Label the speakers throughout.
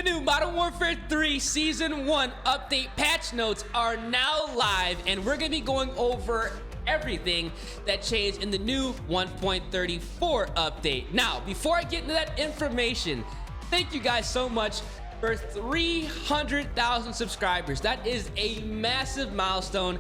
Speaker 1: The new Modern Warfare 3 Season 1 update patch notes are now live, and we're going to be going over everything that changed in the new 1.34 update. Now, before I get into that information, thank you guys so much for 300,000 subscribers. That is a massive milestone.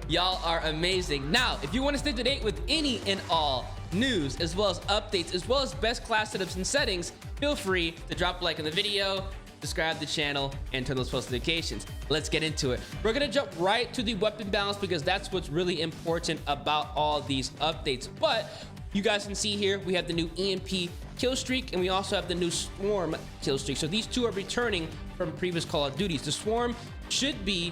Speaker 1: Y'all are amazing. Now, if you want to stay to date with any and all news, as well as updates, as well as best class setups and settings, feel free to drop a like on the video, subscribe to the channel, and turn those post notifications. Let's get into it. We're gonna jump right to the weapon balance because that's what's really important about all these updates. But you guys can see here, we have the new EMP kill streak, and we also have the new Swarm kill streak. So these two are returning from previous Call of Duties. The Swarm should be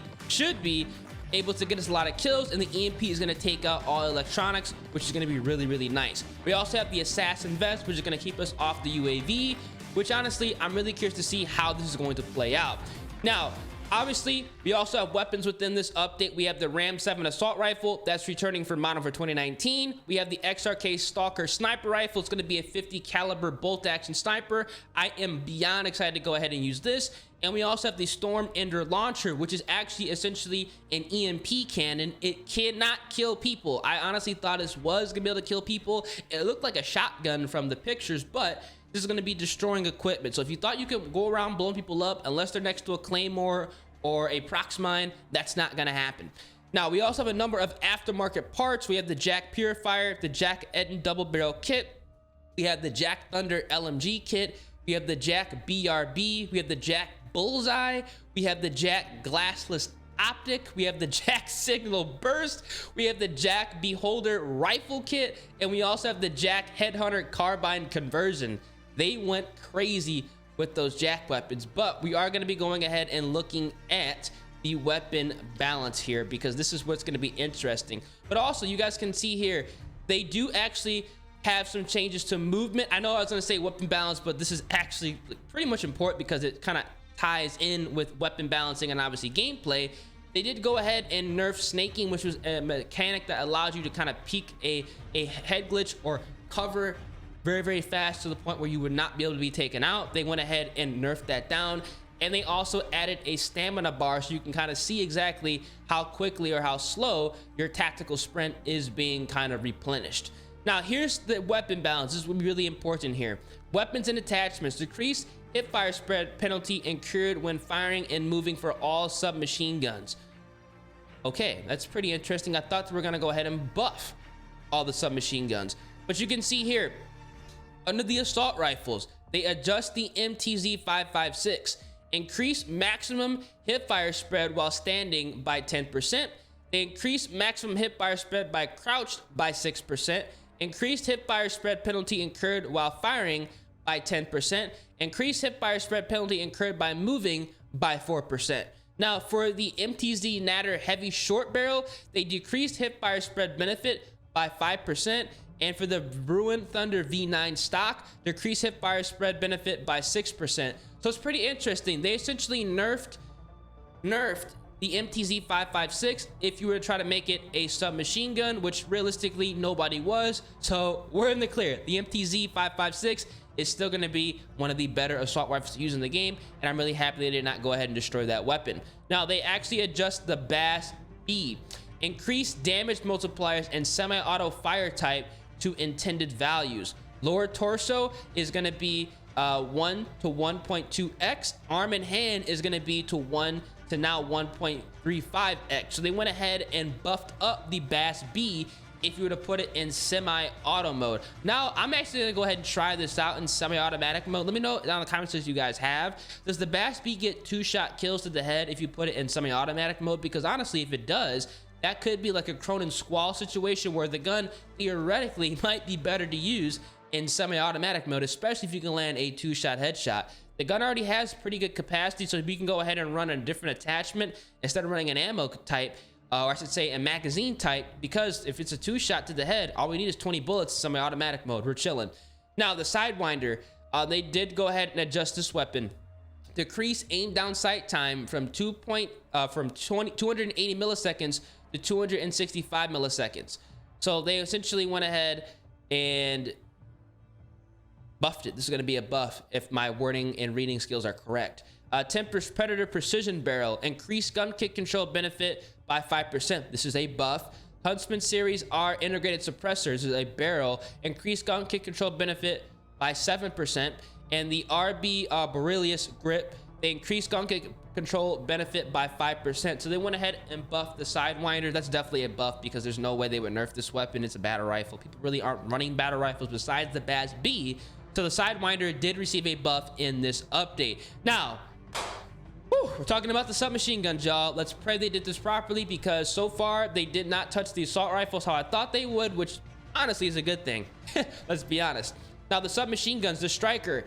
Speaker 1: able to get us a lot of kills, and the EMP is going to take out all electronics, which is going to be really nice. We also have the Assassin Vest, which is going to keep us off the UAV, which honestly, I'm really curious to see how this is going to play out. Now, obviously, we also have weapons within this update. We have the Ram 7 assault rifle that's returning for Modern Warfare 2019. We have the XRK Stalker sniper rifle. It's going to be a 50 caliber bolt action sniper. I am beyond excited to go ahead and use this. And we also have the Storm Ender launcher, which is actually essentially an EMP cannon. It cannot kill people. I honestly thought this was gonna be able to kill people. It looked like a shotgun from the pictures, but this is gonna be destroying equipment. So if you thought you could go around blowing people up, unless they're next to a Claymore or a Prox Mine, that's not gonna happen. Now, we also have a number of aftermarket parts. We have the Jack Purifier, the Jack Eden double barrel kit. We have the Jack Thunder LMG kit. We have the Jack BRB. We have the Jack Bullseye. We have the Jack Glassless Optic. We have the Jack Signal Burst. We have the Jack Beholder Rifle Kit. And we also have the Jack Headhunter Carbine Conversion. They went crazy with those Jack weapons, but we are going to be going ahead and looking at the weapon balance here because this is what's going to be interesting. But also, you guys can see here, they do actually have some changes to movement. I know I was going to say weapon balance, but this is actually pretty much important because it kind of ties in with weapon balancing and obviously gameplay. They did go ahead and nerf snaking, which was a mechanic that allows you to kind of peek a head glitch or cover very fast to the point where you would not be able to be taken out. They went ahead and nerfed that down, and they also added a stamina bar so you can kind of see exactly how quickly or how slow your tactical sprint is being kind of replenished. Now, here's the weapon balance. This will be really important here. Weapons and attachments decrease hipfire spread penalty incurred when firing and moving for all submachine guns. Okay, that's pretty interesting. I thought we were gonna go ahead and buff all the submachine guns, but you can see here under the assault rifles, they adjust the MTZ 556, increase maximum hipfire spread while standing by 10%. They increase maximum hipfire spread by crouched by 6%. Increased hipfire spread penalty incurred while firing by 10%, increased hipfire spread penalty incurred by moving by 4%. Now, for the MTZ Natter Heavy Short Barrel, they decreased hipfire spread benefit by 5%, and for the Bruin Thunder V9 stock, decreased hipfire spread benefit by 6%. So it's pretty interesting. They essentially nerfed the MTZ 556 if you were to try to make it a submachine gun, which realistically nobody was. So we're in the clear. The MTZ 556 is still going to be one of the better assault rifles to use in the game, and I'm really happy they did not go ahead and destroy that weapon. Now, they actually adjust the BAS B, increase damage multipliers and semi-auto fire type to intended values. Lower torso is going to be 1 to 1.2x. Arm and hand is going to be to 1 to now 1.35x. So they went ahead and buffed up the BAS B if you were to put it in semi-auto mode. Now, I'm actually gonna go ahead and try this out in semi-automatic mode. Let me know down in the comments if you guys have. Does the BAS B get 2-shot kills to the head if you put it in semi-automatic mode? Because honestly, if it does, that could be like a Cronin Squall situation where the gun theoretically might be better to use in semi-automatic mode, especially if you can land a 2-shot headshot. The gun already has pretty good capacity, so if you can go ahead and run a different attachment instead of running an ammo type, or I should say a magazine type, because if it's a 2-shot to the head, all we need is 20 bullets in semi-automatic mode. We're chilling. Now, the Sidewinder, they did go ahead and adjust this weapon. Decrease aim down sight time from 280 milliseconds to 265 milliseconds. So they essentially went ahead and buffed it. This is going to be a buff if my wording and reading skills are correct. Tempest Predator Precision Barrel, increased gun kick control benefit by 5%. This is a buff. Huntsman Series R integrated suppressors is a barrel, increased gun kick control benefit by 7%. And the RB Borelius grip, they increased gun kick control benefit by 5%. So they went ahead and buffed the Sidewinder. That's definitely a buff because there's no way they would nerf this weapon. It's a battle rifle. People really aren't running battle rifles besides the BAS-B. So the Sidewinder did receive a buff in this update. Now, we're talking about the submachine guns, y'all. Let's pray they did this properly because so far they did not touch the assault rifles how I thought they would, which honestly is a good thing. Let's be honest. Now the submachine guns, the Striker,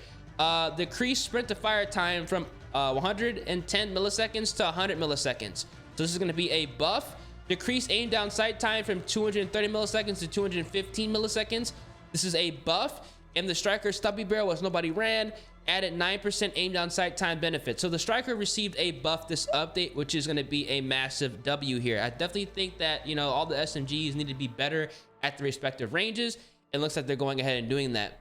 Speaker 1: decreased sprint to fire time from 110 milliseconds to 100 milliseconds. So this is going to be a buff. Decreased aim down sight time from 230 milliseconds to 215 milliseconds. This is a buff. And the Striker stubby barrel, which nobody ran, added 9% aim down sight time benefit. So the Striker received a buff this update, which is going to be a massive W here. I definitely think that, you know, all the SMGs need to be better at the respective ranges. It looks like they're going ahead and doing that.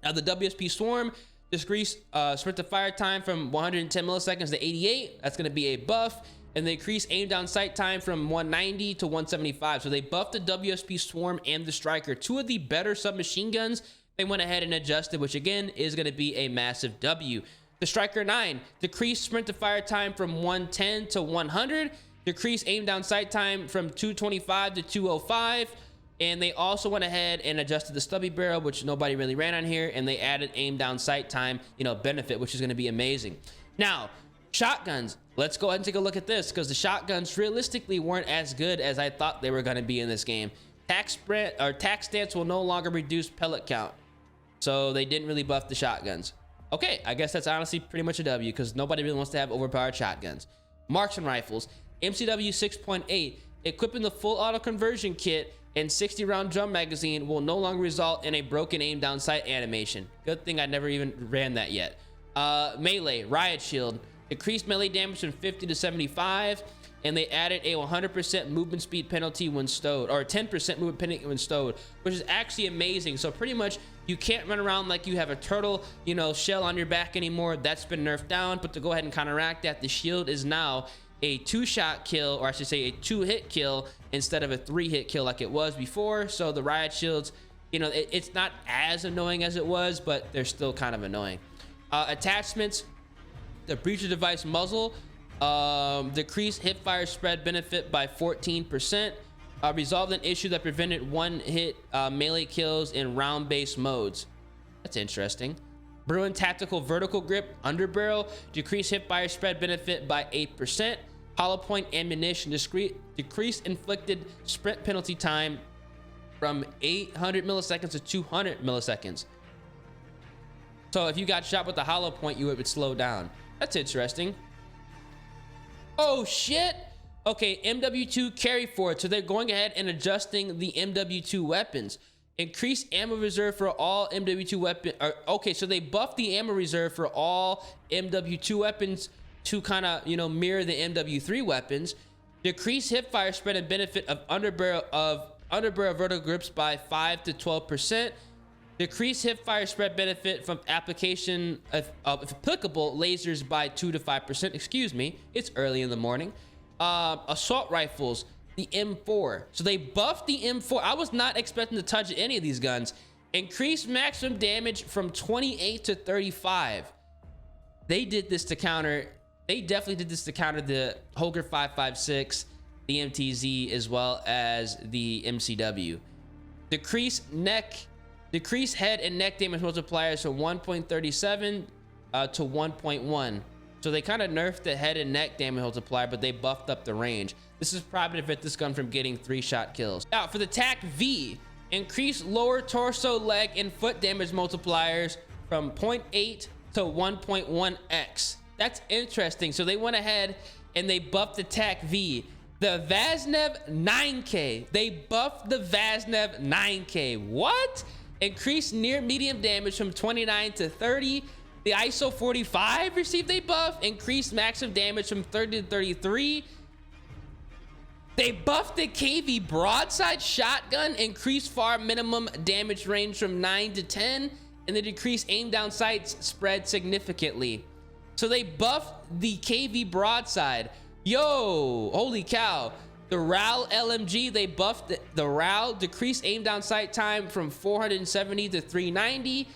Speaker 1: Now the WSP Swarm decreased sprint to fire time from 110 milliseconds to 88. That's going to be a buff. And they increased aim down sight time from 190 to 175. So they buffed the WSP Swarm and the Striker, two of the better submachine guns. They went ahead and adjusted, which again is going to be a massive W. The Striker 9 decreased sprint to fire time from 110 to 100, decreased aim down sight time from 225 to 205, and they also went ahead and adjusted the stubby barrel, which nobody really ran on here, and they added aim down sight time, you know, benefit, which is going to be amazing. Now, shotguns. Let's go ahead and take a look at this because the shotguns realistically weren't as good as I thought they were going to be in this game. Tac sprint or tac stance will no longer reduce pellet count. So they didn't really buff the shotguns. Okay, I guess that's honestly pretty much a W because nobody really wants to have overpowered shotguns. Marksman rifles, MCW 6.8, equipping the full auto conversion kit and 60 round drum magazine will no longer result in a broken aim down sight animation. Good thing I never even ran that yet. Melee, riot shield, decreased melee damage from 50 to 75. And they added a 100% movement speed penalty when stowed, or 10% movement penalty when stowed, which is actually amazing. So pretty much you can't run around like you have a turtle, you know, shell on your back anymore. That's been nerfed down. But to go ahead and counteract that, the shield is now a 2-shot kill, or I should say a 2-hit kill instead of a 3-hit kill like it was before. So the riot shields, you know, it's not as annoying as it was, but they're still kind of annoying. Attachments, the breacher device muzzle, decreased hip fire spread benefit by 14%, resolved an issue that prevented one-hit melee kills in round-based modes. That's interesting. Bruin tactical vertical grip underbarrel, decreased hip fire spread benefit by 8%. Hollow point ammunition, decreased inflicted sprint penalty time from 800 milliseconds to 200 milliseconds. So if you got shot with the hollow point, you would slow down. That's interesting. Oh shit. Okay, MW2 carry forward. So they're going ahead and adjusting the MW2 weapons. Increased ammo reserve for all MW2 weapons. Okay, so they buffed the ammo reserve for all MW2 weapons to kind of, you know, mirror the MW3 weapons. Decreased hip fire spread and benefit of underbarrel vertical grips by 5 to 12%. Decreased hip fire spread benefit from application of if applicable lasers by 2 to 5%. Excuse me, it's early in the morning. Assault rifles, the M4. So they buffed the M4. I was not expecting to touch any of these guns. Increased maximum damage from 28 to 35. They did this to counter. They definitely did this to counter the Holger 5.56, the MTZ, as well as the MCW. Decreased head and neck damage multipliers from 1.37 to 1.1. So they kind of nerfed the head and neck damage multiplier, but they buffed up the range. This is probably to prevent this gun from getting 3-shot kills. Now for the TAC V, increased lower torso, leg, and foot damage multipliers from 0.8 to 1.1x. That's interesting. So they went ahead and they buffed the TAC V. The Vaznev 9K. They buffed the Vaznev 9K. What? Increased near medium damage from 29 to 30. The ISO 45 received a buff. Increased maximum damage from 30 to 33. They buffed the KV broadside shotgun. Increased far minimum damage range from 9 to 10. and they decreased aim down sights spread significantly. So they buffed the KV broadside. Yo, holy cow. The RAL LMG, they buffed the RAL, decreased aim down sight time from 470 to 390.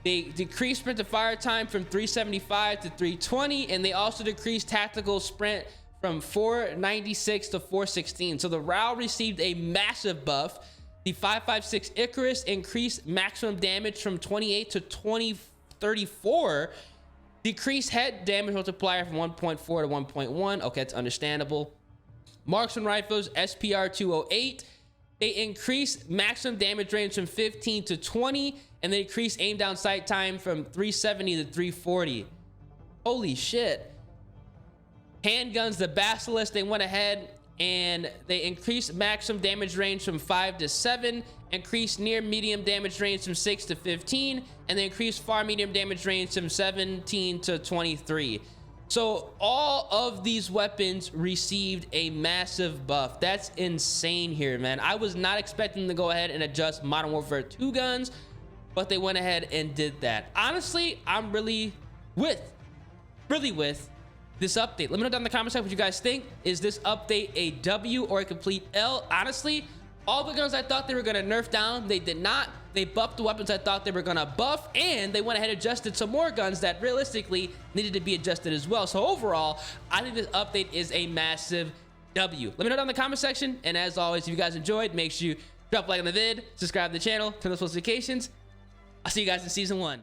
Speaker 1: They decreased sprint to fire time from 375 to 320, and they also decreased tactical sprint from 496 to 416. So the RAL received a massive buff. The 5.56 Icarus increased maximum damage from 28 to 34. Decreased head damage multiplier from 1.4 to 1.1. Okay, that's understandable. Marksman rifles, SPR 208. They increased maximum damage range from 15 to 20, and they increased aim down sight time from 370 to 340. Holy shit. Handguns, the Basilisk, they went ahead and they increased maximum damage range from 5 to 7, increased near medium damage range from 6 to 15, and they increased far medium damage range from 17 to 23. So all of these weapons received a massive buff. That's insane here, man. I was not expecting to go ahead and adjust Modern Warfare 2 guns, but they went ahead and did that. Honestly, I'm really with this update. Let me know down in the comment section what you guys think. Is this update a W or a complete L? Honestly, all the guns I thought they were gonna nerf down, they did not. They buffed the weapons I thought they were gonna buff, and they went ahead and adjusted some more guns that realistically needed to be adjusted as well. So overall, I think this update is a massive W. Let me know down in the comment section, and as always, if you guys enjoyed, make sure you drop a like on the vid, subscribe to the channel, turn on those notifications. I'll see you guys in season 1.